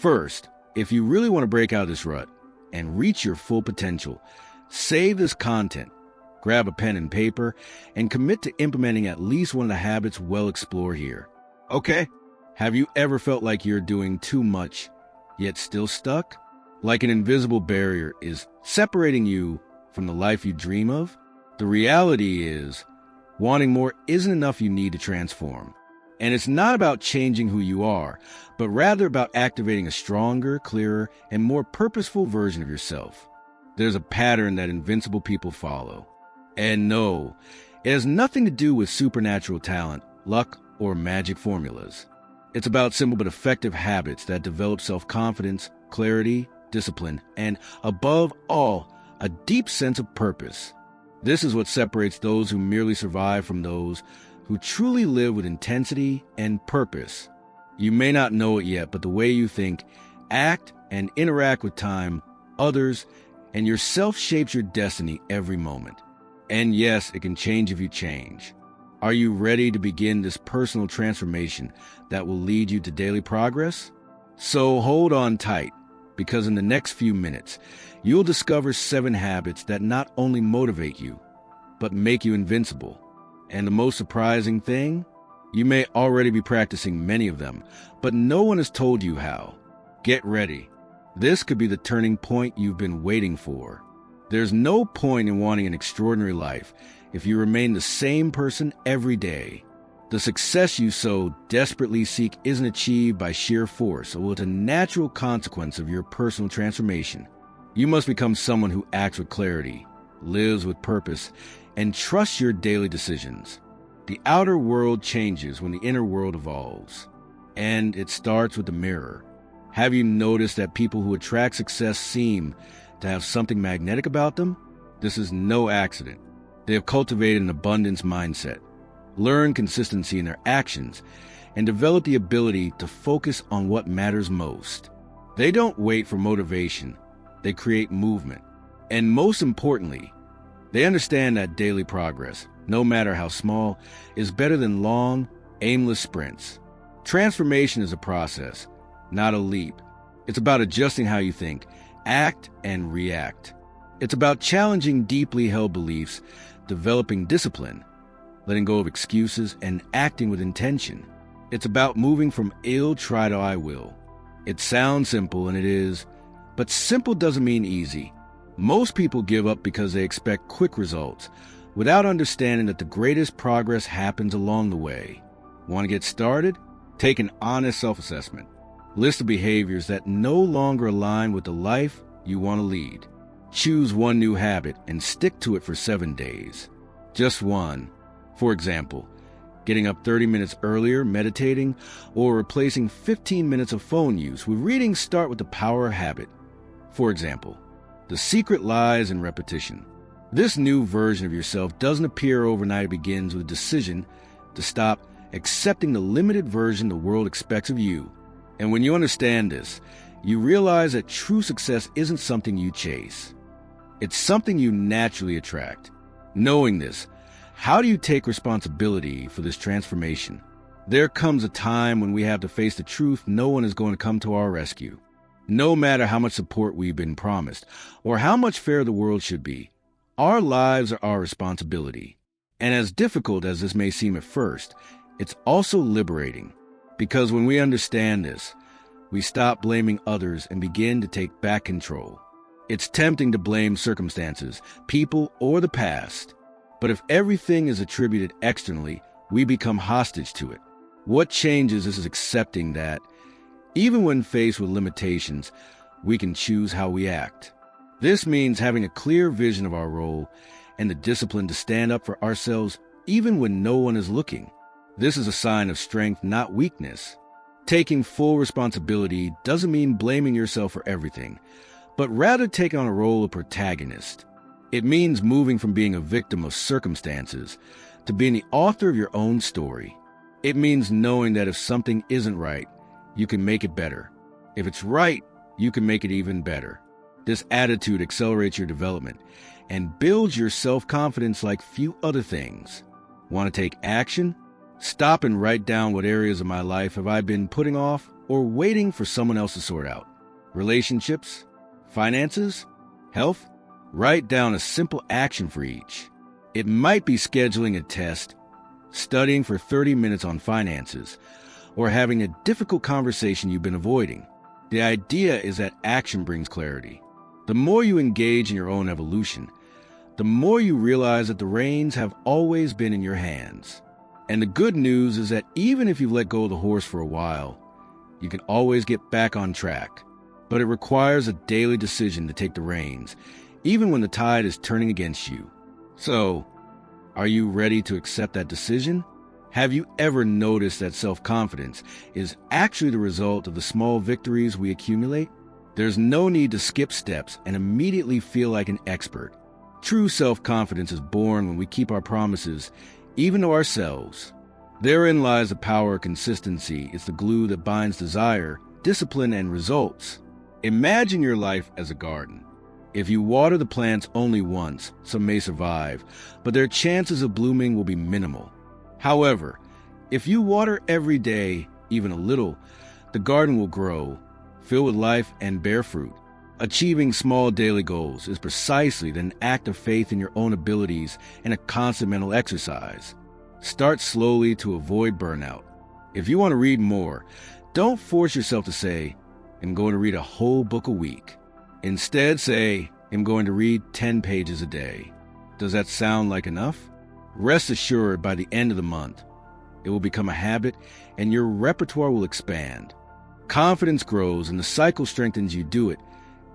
First, if you really want to break out of this rut and reach your full potential, save this content, grab a pen and paper, and commit to implementing at least one of the habits we'll explore here. Okay? Have you ever felt like you're doing too much, yet still stuck? Like an invisible barrier is separating you from the life you dream of? The reality is, wanting more isn't enough. You need to transform. And it's not about changing who you are, but rather about activating a stronger, clearer, and more purposeful version of yourself. There's a pattern that invincible people follow. And no, it has nothing to do with supernatural talent, luck, or magic formulas. It's about simple but effective habits that develop self-confidence, clarity, discipline, and, above all, a deep sense of purpose. This is what separates those who merely survive from those who truly live with intensity and purpose. You may not know it yet, but the way you think, act, and interact with time, others, and yourself shapes your destiny every moment. And yes, it can change if you change. Are you ready to begin this personal transformation that will lead you to daily progress? So hold on tight, because in the next few minutes, you'll discover 7 habits that not only motivate you, but make you invincible. And the most surprising thing? You may already be practicing many of them, but no one has told you how. Get ready. This could be the turning point you've been waiting for. There's no point in wanting an extraordinary life if you remain the same person every day. The success you so desperately seek isn't achieved by sheer force or with a natural consequence of your personal transformation. You must become someone who acts with clarity, lives with purpose, and trusts your daily decisions. The outer world changes when the inner world evolves. And it starts with the mirror. Have you noticed that people who attract success seem to have something magnetic about them? This is no accident. They have cultivated an abundance mindset, learned consistency in their actions, and developed the ability to focus on what matters most. They don't wait for motivation. They create movement. And most importantly, they understand that daily progress, no matter how small, is better than long, aimless sprints. Transformation is a process, not a leap. It's about adjusting how you think, act, and react. It's about challenging deeply held beliefs, developing discipline, letting go of excuses, and acting with intention. It's about moving from "ill try" to "I will." It sounds simple, and it is, but simple doesn't mean easy. Most people give up because they expect quick results, without understanding that the greatest progress happens along the way. Want to get started? Take an honest self-assessment. List the behaviors that no longer align with the life you want to lead. Choose one new habit and stick to it for 7 days. Just one. For example, getting up 30 minutes earlier, meditating, or replacing 15 minutes of phone use with reading. Start with the power of habit. For example, the secret lies in repetition. This new version of yourself doesn't appear overnight. It begins with a decision to stop accepting the limited version the world expects of you. And when you understand this, you realize that true success isn't something you chase. It's something you naturally attract. Knowing this, how do you take responsibility for this transformation? There comes a time when we have to face the truth. No one is going to come to our rescue. No matter how much support we've been promised, or how much fairer the world should be, our lives are our responsibility. And as difficult as this may seem at first, it's also liberating. Because when we understand this, we stop blaming others and begin to take back control. It's tempting to blame circumstances, people, or the past. But if everything is attributed externally, we become hostage to it. What changes is accepting that, even when faced with limitations, we can choose how we act. This means having a clear vision of our role and the discipline to stand up for ourselves even when no one is looking. This is a sign of strength, not weakness. Taking full responsibility doesn't mean blaming yourself for everything, but rather taking on a role of protagonist. It means moving from being a victim of circumstances to being the author of your own story. It means knowing that if something isn't right, you can make it better. If it's right, you can make it even better. This attitude accelerates your development and builds your self-confidence like few other things. Want to take action? Stop and write down what areas of my life have I been putting off or waiting for someone else to sort out? Relationships? Finances? Health? Write down a simple action for each. It might be scheduling a test, studying for 30 minutes on finances, or having a difficult conversation you've been avoiding. The idea is that action brings clarity. The more you engage in your own evolution, the more you realize that the reins have always been in your hands. And the good news is that even if you've let go of the horse for a while, you can always get back on track. But it requires a daily decision to take the reins, even when the tide is turning against you. So, are you ready to accept that decision? Have you ever noticed that self-confidence is actually the result of the small victories we accumulate? There's no need to skip steps and immediately feel like an expert. True self-confidence is born when we keep our promises, even to ourselves. Therein lies the power of consistency. It's the glue that binds desire, discipline, and results. Imagine your life as a garden. If you water the plants only once, some may survive, but their chances of blooming will be minimal. However, if you water every day, even a little, the garden will grow, fill with life, and bear fruit. Achieving small daily goals is precisely an act of faith in your own abilities and a constant mental exercise. Start slowly to avoid burnout. If you want to read more, don't force yourself to say, I'm going to read a whole book a week. Instead, say, I'm going to read 10 pages a day. Does that sound like enough? Rest assured, by the end of the month, it will become a habit and your repertoire will expand. Confidence grows and the cycle strengthens. You do it.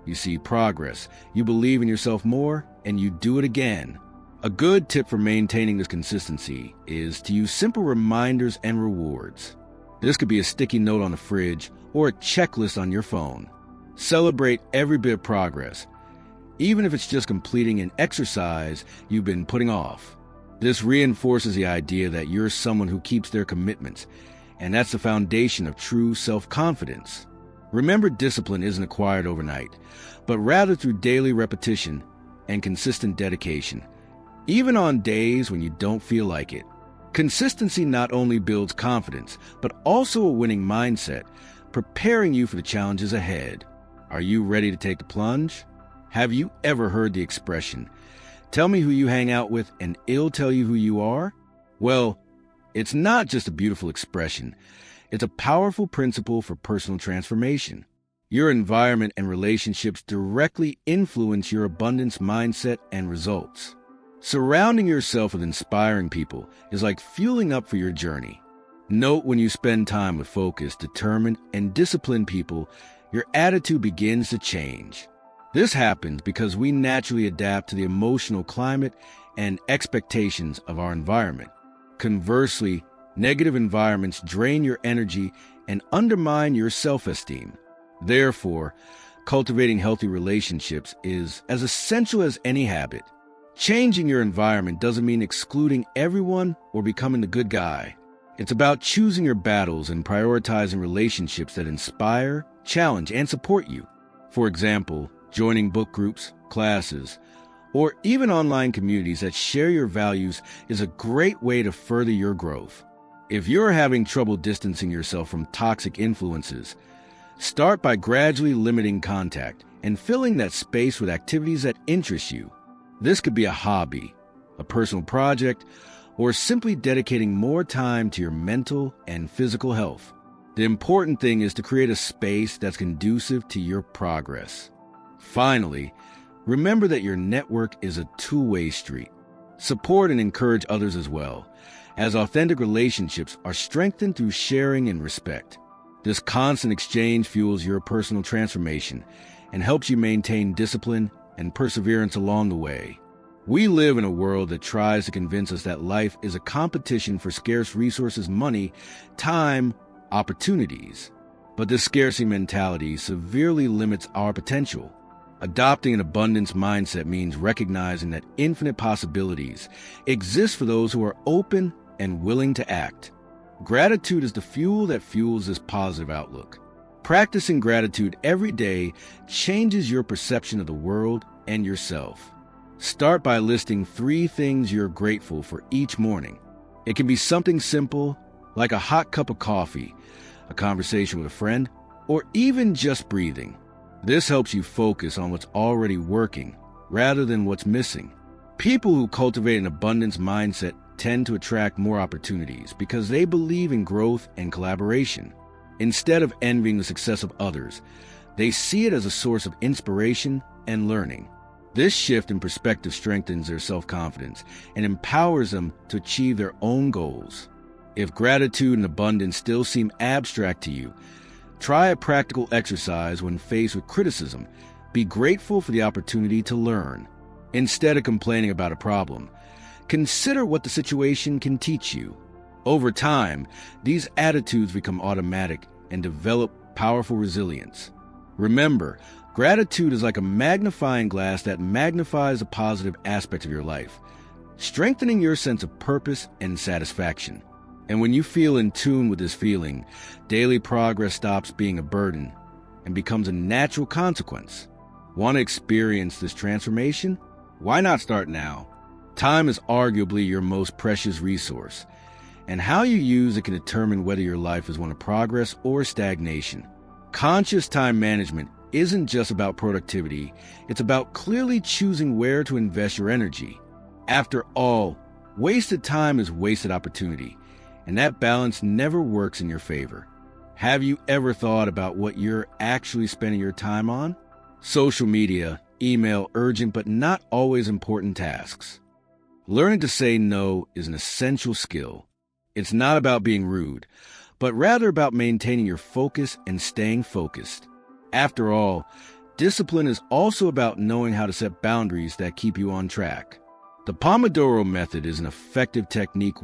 You see progress. You believe in yourself more and you do it again. A good tip for maintaining this consistency is to use simple reminders and rewards. This could be a sticky note on the fridge or a checklist on your phone. Celebrate every bit of progress, even if it's just completing an exercise you've been putting off. This reinforces the idea that you're someone who keeps their commitments, and that's the foundation of true self-confidence. Remember, discipline isn't acquired overnight, but rather through daily repetition and consistent dedication, even on days when you don't feel like it. Consistency not only builds confidence, but also a winning mindset, preparing you for the challenges ahead. Are you ready to take the plunge? Have you ever heard the expression, tell me who you hang out with and it'll tell you who you are? Well, it's not just a beautiful expression. It's a powerful principle for personal transformation. Your environment and relationships directly influence your abundance mindset and results. Surrounding yourself with inspiring people is like fueling up for your journey. Note when you spend time with focused, determined, and disciplined people, your attitude begins to change. This happens because we naturally adapt to the emotional climate and expectations of our environment. Conversely, negative environments drain your energy and undermine your self-esteem. Therefore, cultivating healthy relationships is as essential as any habit. Changing your environment doesn't mean excluding everyone or becoming the good guy. It's about choosing your battles and prioritizing relationships that inspire, challenge, and support you. For example, joining book groups, classes, or even online communities that share your values is a great way to further your growth. If you're having trouble distancing yourself from toxic influences, start by gradually limiting contact and filling that space with activities that interest you. This could be a hobby, a personal project, or simply dedicating more time to your mental and physical health. The important thing is to create a space that's conducive to your progress. Finally, remember that your network is a two-way street. Support and encourage others as well, as authentic relationships are strengthened through sharing and respect. This constant exchange fuels your personal transformation and helps you maintain discipline and perseverance along the way. We live in a world that tries to convince us that life is a competition for scarce resources, money, time, opportunities. But this scarcity mentality severely limits our potential. Adopting an abundance mindset means recognizing that infinite possibilities exist for those who are open and willing to act. Gratitude is the fuel that fuels this positive outlook. Practicing gratitude every day changes your perception of the world and yourself. Start by listing 3 things you're grateful for each morning. It can be something simple, like a hot cup of coffee, a conversation with a friend, or even just breathing. This helps you focus on what's already working rather than what's missing. People who cultivate an abundance mindset tend to attract more opportunities because they believe in growth and collaboration. Instead of envying the success of others, they see it as a source of inspiration and learning. This shift in perspective strengthens their self-confidence and empowers them to achieve their own goals. If gratitude and abundance still seem abstract to you, try a practical exercise when faced with criticism. Be grateful for the opportunity to learn. Instead of complaining about a problem, consider what the situation can teach you. Over time, these attitudes become automatic and develop powerful resilience. Remember, gratitude is like a magnifying glass that magnifies a positive aspect of your life, strengthening your sense of purpose and satisfaction. And when you feel in tune with this feeling, daily progress stops being a burden and becomes a natural consequence. Want to experience this transformation? Why not start now? Time is arguably your most precious resource, and how you use it can determine whether your life is one of progress or stagnation. Conscious time management isn't just about productivity, it's about clearly choosing where to invest your energy. After all, wasted time is wasted opportunity, and that balance never works in your favor. Have you ever thought about what you're actually spending your time on? Social media, email, urgent but not always important tasks. Learning to say no is an essential skill. It's not about being rude, but rather about maintaining your focus and staying focused. After all, discipline is also about knowing how to set boundaries that keep you on track. The Pomodoro method is an effective technique.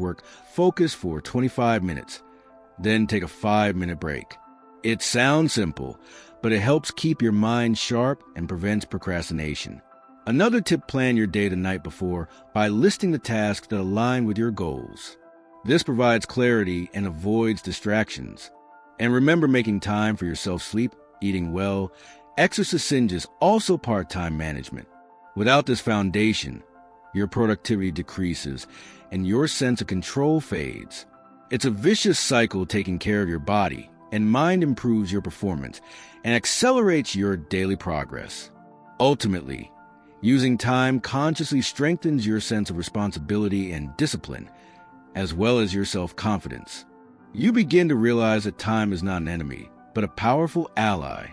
Focus for 25 minutes, then take a 5-minute break. It sounds simple, but it helps keep your mind sharp and prevents procrastination. Another tip: plan your day the night before by listing the tasks that align with your goals. This provides clarity and avoids distractions. And remember, making time for yourself, sleep, eating well, exercise is also part-time management. Without this foundation, your productivity decreases and your sense of control fades. It's a vicious cycle. Taking care of your body and mind improves your performance and accelerates your daily progress. Ultimately, using time consciously strengthens your sense of responsibility and discipline, as well as your self-confidence. You begin to realize that time is not an enemy, but a powerful ally.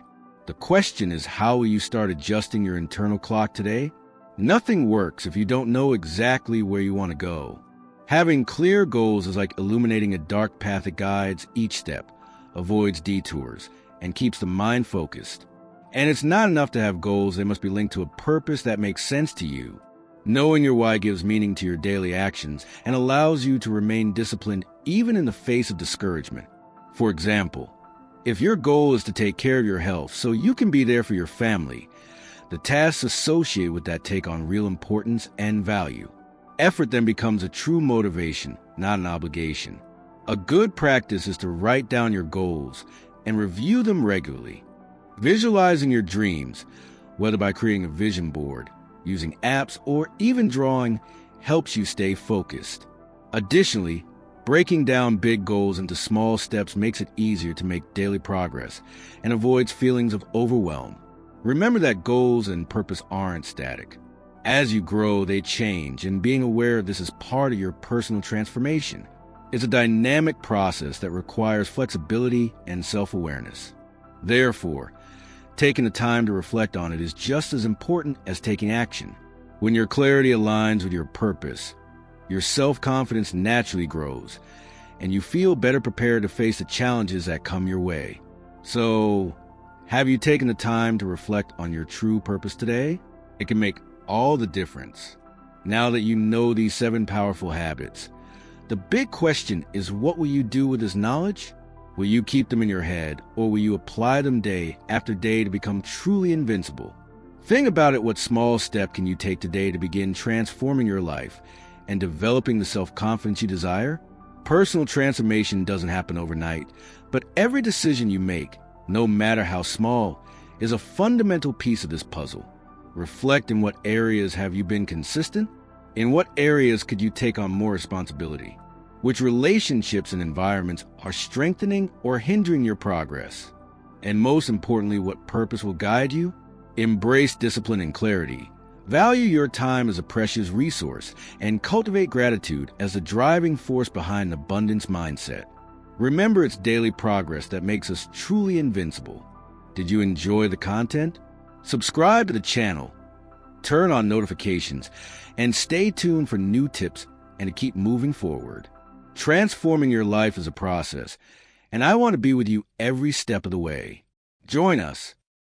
The question is, how will you start adjusting your internal clock today? Nothing works if you don't know exactly where you want to go. Having clear goals is like illuminating a dark path that guides each step, avoids detours, and keeps the mind focused. And it's not enough to have goals. They must be linked to a purpose that makes sense to you. Knowing your why gives meaning to your daily actions and allows you to remain disciplined even in the face of discouragement. For example, if your goal is to take care of your health so you can be there for your family, the tasks associated with that take on real importance and value. Effort then becomes a true motivation, not an obligation. A good practice is to write down your goals and review them regularly. Visualizing your dreams, whether by creating a vision board, using apps, or even drawing, helps you stay focused. Additionally, breaking down big goals into small steps makes it easier to make daily progress and avoids feelings of overwhelm. Remember that goals and purpose aren't static. As you grow, they change, and being aware of this is part of your personal transformation. It's a dynamic process that requires flexibility and self-awareness. Therefore, taking the time to reflect on it is just as important as taking action. When your clarity aligns with your purpose, your self-confidence naturally grows, and you feel better prepared to face the challenges that come your way. So, have you taken the time to reflect on your true purpose today? It can make all the difference. Now that you know these 7 powerful habits, the big question is, what will you do with this knowledge? Will you keep them in your head, or will you apply them day after day to become truly invincible? Think about it. What small step can you take today to begin transforming your life and developing the self-confidence you desire? Personal transformation doesn't happen overnight, but every decision you make, no matter how small, is a fundamental piece of this puzzle. Reflect: in what areas have you been consistent? In what areas could you take on more responsibility? Which relationships and environments are strengthening or hindering your progress? And most importantly, what purpose will guide you? Embrace discipline and clarity. Value your time as a precious resource and cultivate gratitude as the driving force behind an abundance mindset. Remember, it's daily progress that makes us truly invincible. Did you enjoy the content? Subscribe to the channel, turn on notifications, and stay tuned for new tips and to keep moving forward. Transforming your life is a process, and I want to be with you every step of the way. Join us